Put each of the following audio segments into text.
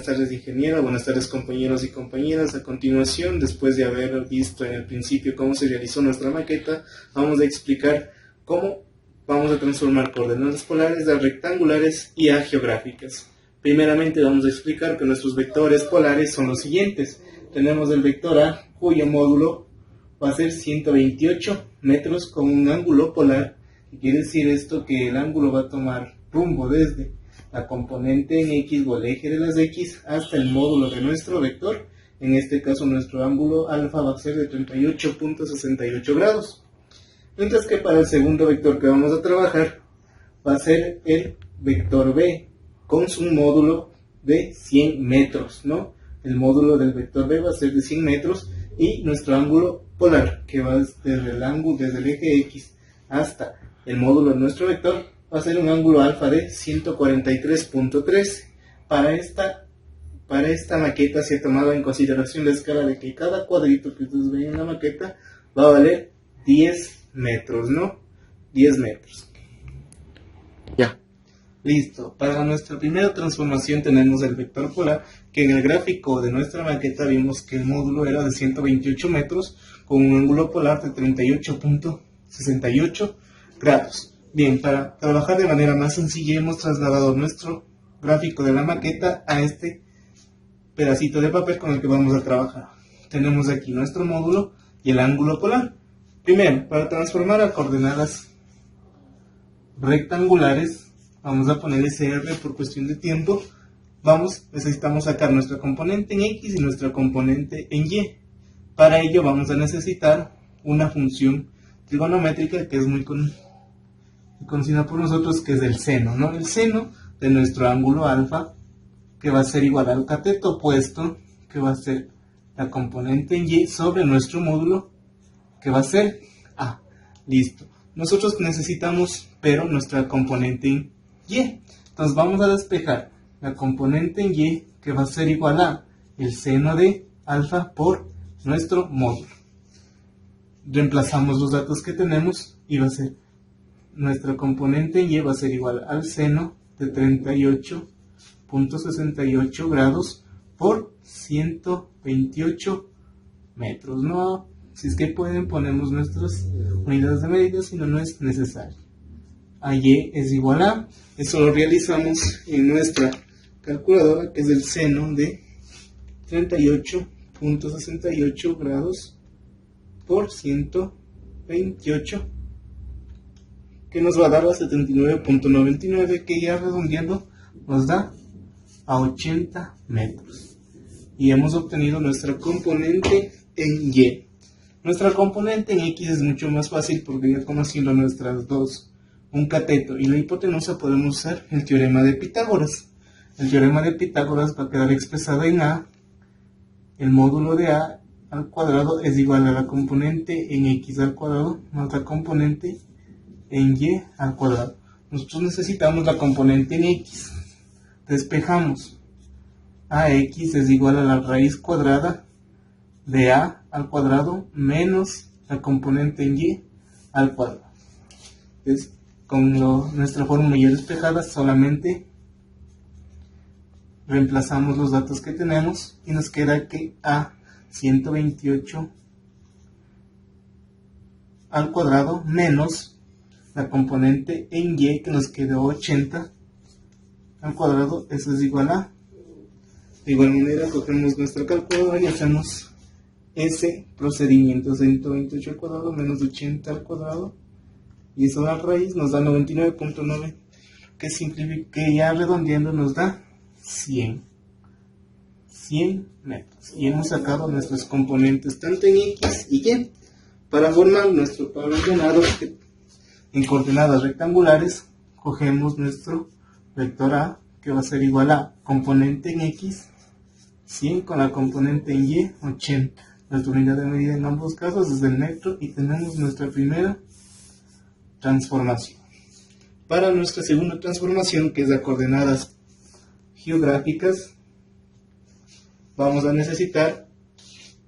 Buenas tardes, ingeniero. Buenas tardes, compañeros y compañeras. A continuación, después de haber visto en el principio cómo se realizó nuestra maqueta, vamos a explicar cómo vamos a transformar coordenadas polares a rectangulares y a geográficas. Primeramente vamos a explicar que nuestros vectores polares son los siguientes. Tenemos el vector A, cuyo módulo va a ser 128 metros con un ángulo polar. Quiere decir esto que el ángulo va a tomar rumbo desde la componente en X o el eje de las X hasta el módulo de nuestro vector. En este caso nuestro ángulo alfa va a ser de 38.68 grados. Mientras que para el segundo vector que vamos a trabajar va a ser el vector B con su módulo de 100 metros, ¿no? El módulo del vector B va a ser de 100 metros y nuestro ángulo polar, que va desde el eje X hasta el módulo de nuestro vector, va a ser un ángulo alfa de 143.13. Para esta maqueta se ha tomado en consideración la escala de que cada cuadrito que ustedes ven en la maqueta va a valer 10 metros, ¿no? 10 metros. Ya. Listo. Para nuestra primera transformación tenemos el vector polar, que en el gráfico de nuestra maqueta vimos que el módulo era de 128 metros con un ángulo polar de 38.68 grados. Bien, para trabajar de manera más sencilla hemos trasladado nuestro gráfico de la maqueta a este pedacito de papel con el que vamos a trabajar. Tenemos aquí nuestro módulo y el ángulo polar. Primero, para transformar a coordenadas rectangulares, vamos a poner SR por cuestión de tiempo. Necesitamos sacar nuestra componente en X y nuestra componente en Y. Para ello vamos a necesitar una función trigonométrica que es muy conocida por nosotros, que es el seno, ¿no? El seno de nuestro ángulo alfa, que va a ser igual al cateto opuesto, que va a ser la componente en Y sobre nuestro módulo, que va a ser A. Listo. Nosotros necesitamos, pero nuestra componente en Y. Entonces vamos a despejar la componente en Y, que va a ser igual a el seno de alfa por nuestro módulo. Reemplazamos los datos que tenemos y va a ser nuestra componente en Y va a ser igual al seno de 38.68 grados por 128 metros, ¿no? Si es que pueden, ponemos nuestras unidades de medida, si no, no es necesario. A Y es igual a, eso lo realizamos en nuestra calculadora, que es el seno de 38.68 grados por 128, que nos va a dar a 79.99, que ya redondeando nos da a 80 metros. Y hemos obtenido nuestra componente en Y. Nuestra componente en X es mucho más fácil porque ya conociendo nuestras dos, un cateto y la hipotenusa, podemos usar el teorema de Pitágoras. El teorema de Pitágoras va a quedar expresado en A. El módulo de A al cuadrado es igual a la componente en X al cuadrado más la componente en Y al cuadrado. Nosotros necesitamos la componente en X. Despejamos. AX es igual a la raíz cuadrada de A al cuadrado menos la componente en Y al cuadrado. Entonces, con nuestra fórmula ya despejada, solamente reemplazamos los datos que tenemos y nos queda que A 128 al cuadrado menos la componente en Y, que nos quedó 80 al cuadrado, eso es igual a. De igual manera cogemos nuestra calculadora y hacemos ese procedimiento: 128 al cuadrado menos 80 al cuadrado, y eso a la raíz nos da 99.9, que ya redondeando nos da 100 metros. Y hemos sacado nuestros componentes tanto en X y Y. Para formar nuestro par ordenado en coordenadas rectangulares, cogemos nuestro vector A, que va a ser igual a componente en X 100 con la componente en Y 80. Nuestra unidad de medida en ambos casos es el metro y tenemos nuestra primera transformación. Para nuestra segunda transformación, que es a coordenadas geográficas, vamos a necesitar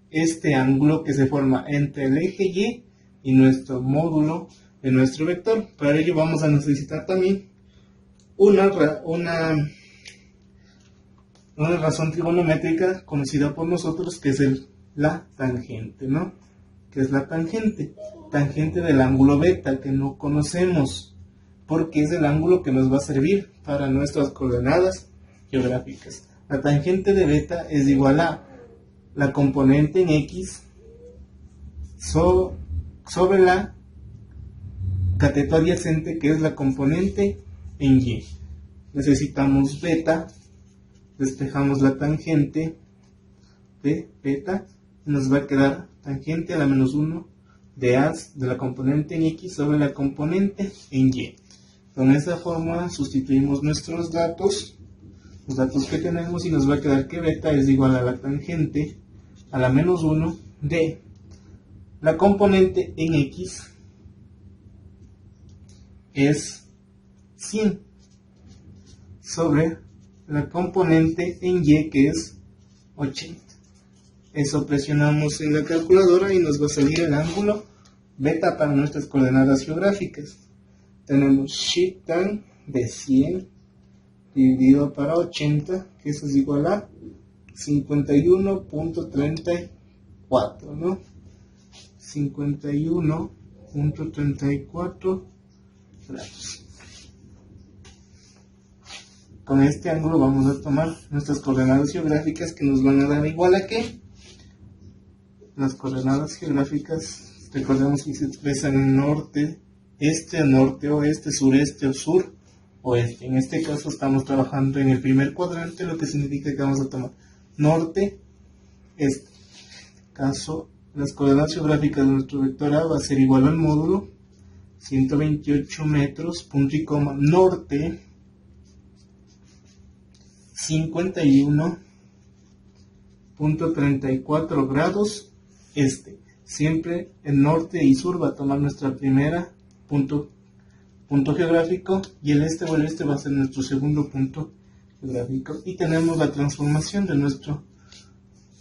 este ángulo que se forma entre el eje Y y nuestro módulo de nuestro vector. Para ello vamos a necesitar también una una razón trigonométrica conocida por nosotros, que es la tangente, ¿no? Que es la tangente del ángulo beta, que no conocemos, porque es el ángulo que nos va a servir para nuestras coordenadas geográficas. La tangente de beta es igual a la componente en X sobre la cateto adyacente, que es la componente en Y. Necesitamos beta, despejamos la tangente de beta, nos va a quedar tangente a la menos 1 de A de la componente en X sobre la componente en Y. Con esta fórmula sustituimos nuestros datos, los datos que tenemos, y nos va a quedar que beta es igual a la tangente a la menos 1 de la componente en X es 100 sobre la componente en Y, que es 80. Eso presionamos en la calculadora y nos va a salir el ángulo beta para nuestras coordenadas geográficas. Tenemos sheet tan de 100 dividido para 80, que eso es igual a 51.34, ¿no? 51.34 grados. Con este ángulo vamos a tomar nuestras coordenadas geográficas, que nos van a dar igual a ¿qué? Las coordenadas geográficas, recordemos que se expresan en norte, este, norte, oeste, sureste o sur, oeste. En este caso estamos trabajando en el primer cuadrante, lo que significa que vamos a tomar norte, este. En este caso, las coordenadas geográficas de nuestro vector A va a ser igual al módulo 128 metros, punto y coma, norte, 51.34 grados, este. Siempre el norte y sur va a tomar nuestra primera punto geográfico, y el este o el este va a ser nuestro segundo punto geográfico. Y tenemos la transformación de nuestro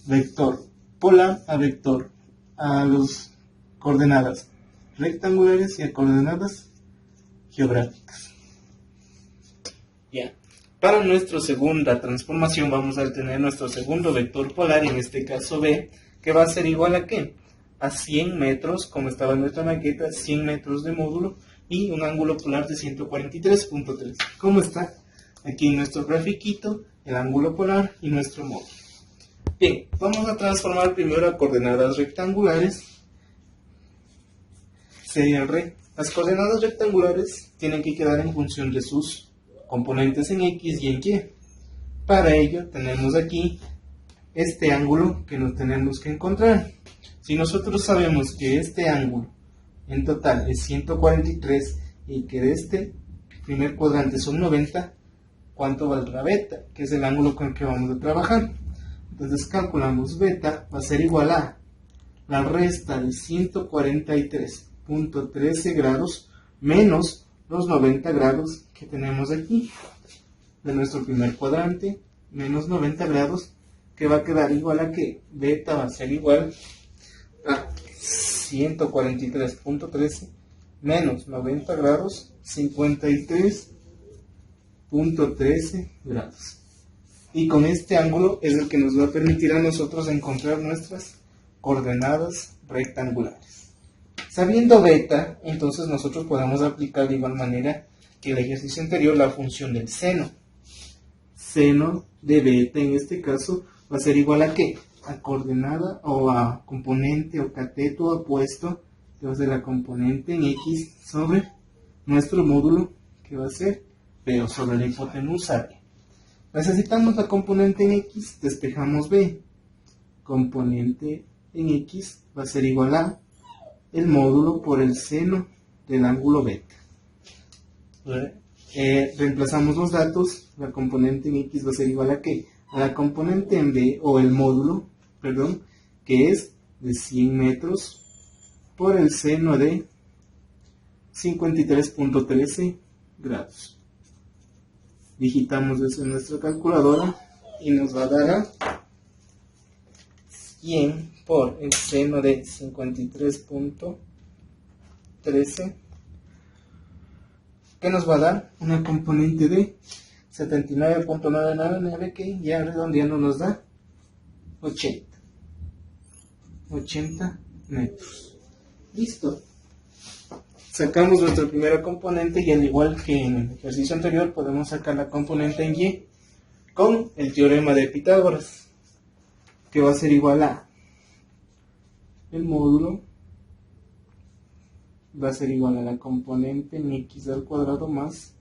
vector polar a vector, a las coordenadas rectangulares y a coordenadas geográficas. Ya. Para nuestra segunda transformación vamos a tener nuestro segundo vector polar, en este caso B, que va a ser igual a ¿qué? A 100 metros, como estaba en nuestra maqueta, 100 metros de módulo y un ángulo polar de 143.3. ¿Cómo está? Aquí en nuestro grafiquito, el ángulo polar y nuestro módulo. Bien, vamos a transformar primero a coordenadas rectangulares. Las coordenadas rectangulares tienen que quedar en función de sus componentes en X y en Y. Para ello tenemos aquí este ángulo que nos tenemos que encontrar. Si nosotros sabemos que este ángulo en total es 143 y que de este primer cuadrante son 90, ¿cuánto valdrá beta? Que es el ángulo con el que vamos a trabajar. Entonces calculamos beta va a ser igual a la resta de 143.13 grados menos los 90 grados que tenemos aquí de nuestro primer cuadrante, menos 90 grados, que va a quedar igual a que beta va a ser igual a 143.13 menos 90 grados, 53.13 grados. Y con este ángulo es el que nos va a permitir a nosotros encontrar nuestras coordenadas rectangulares. Sabiendo beta, entonces nosotros podemos aplicar de igual manera que el ejercicio anterior la función del seno. Seno de beta en este caso va a ser igual a ¿qué? A coordenada o a componente o cateto opuesto, que va a ser la componente en X sobre nuestro módulo, que va a ser B, o sobre la hipotenusa B. Necesitamos la componente en X, despejamos B. Componente en X va a ser igual a el módulo por el seno del ángulo beta. Reemplazamos los datos, la componente en X va a ser igual a ¿qué? A la componente en B, o el módulo, perdón, que es de 100 metros por el seno de 53.13 grados. Digitamos eso en nuestra calculadora y nos va a dar a 100 por el seno de 53.13, que nos va a dar una componente de 79.999 que ya redondeando nos da 80 metros. Listo. Sacamos nuestra primera componente y al igual que en el ejercicio anterior podemos sacar la componente en y con el teorema de Pitágoras, que va a ser igual a el módulo va a ser igual a la componente en x al cuadrado más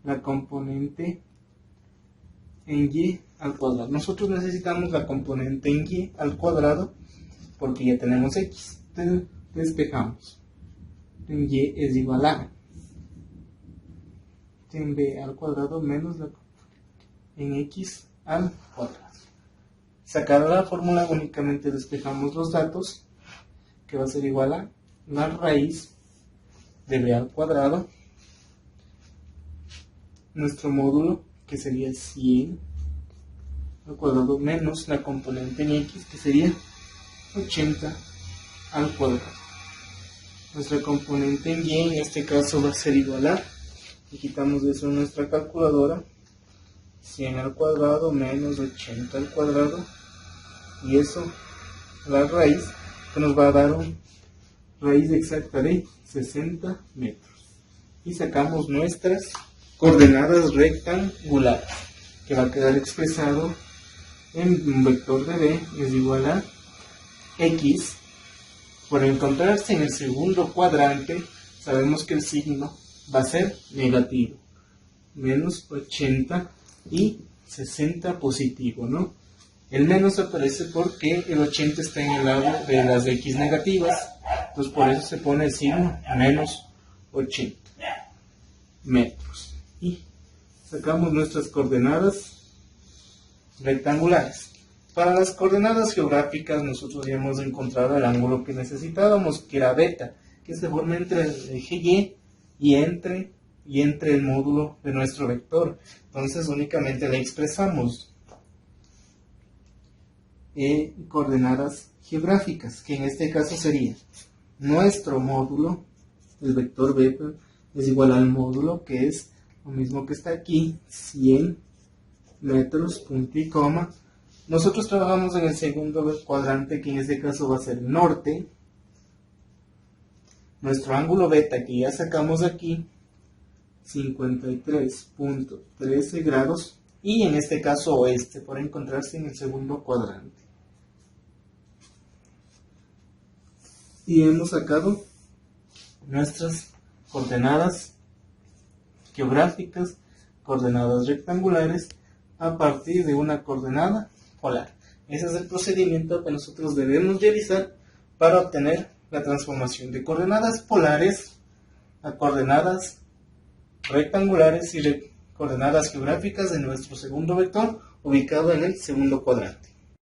la componente en y al cuadrado. Nosotros necesitamos la componente en y al cuadrado porque ya tenemos x. Entonces, despejamos. En y es igual a en b al cuadrado menos la en x al cuadrado. Sacada la fórmula únicamente despejamos los datos, que va a ser igual a la raíz de b al cuadrado, nuestro módulo que sería 100 al cuadrado menos la componente en x que sería 80 al cuadrado. Nuestra componente en y en este caso va a ser igual a, y quitamos de eso nuestra calculadora, 100 al cuadrado menos 80 al cuadrado, y eso la raíz que nos va a dar una raíz exacta de 60 metros. Y sacamos nuestras coordenadas rectangulares, que va a quedar expresado en un vector de b es igual a x. Por encontrarse en el segundo cuadrante, sabemos que el signo va a ser negativo, menos 80 y 60 positivo, ¿no? El menos aparece porque el 80 está en el lado de las x negativas, entonces por eso se pone el signo menos 80 metros. Y sacamos nuestras coordenadas rectangulares. Para las coordenadas geográficas nosotros ya hemos encontrado el ángulo que necesitábamos, que era beta, que se forma entre el eje y entre el módulo de nuestro vector. Entonces únicamente le expresamos coordenadas geográficas, que en este caso sería nuestro módulo, el vector b es igual al módulo, que es lo mismo que está aquí, 100 metros, punto y coma. Nosotros trabajamos en el segundo cuadrante, que en este caso va a ser norte. Nuestro ángulo beta, que ya sacamos aquí, 53.13 grados, y en este caso oeste, por encontrarse en el segundo cuadrante. Y hemos sacado nuestras coordenadas geográficas, coordenadas rectangulares, a partir de una coordenada polar. Ese es el procedimiento que nosotros debemos realizar para obtener la transformación de coordenadas polares a coordenadas rectangulares y coordenadas geográficas de nuestro segundo vector ubicado en el segundo cuadrante.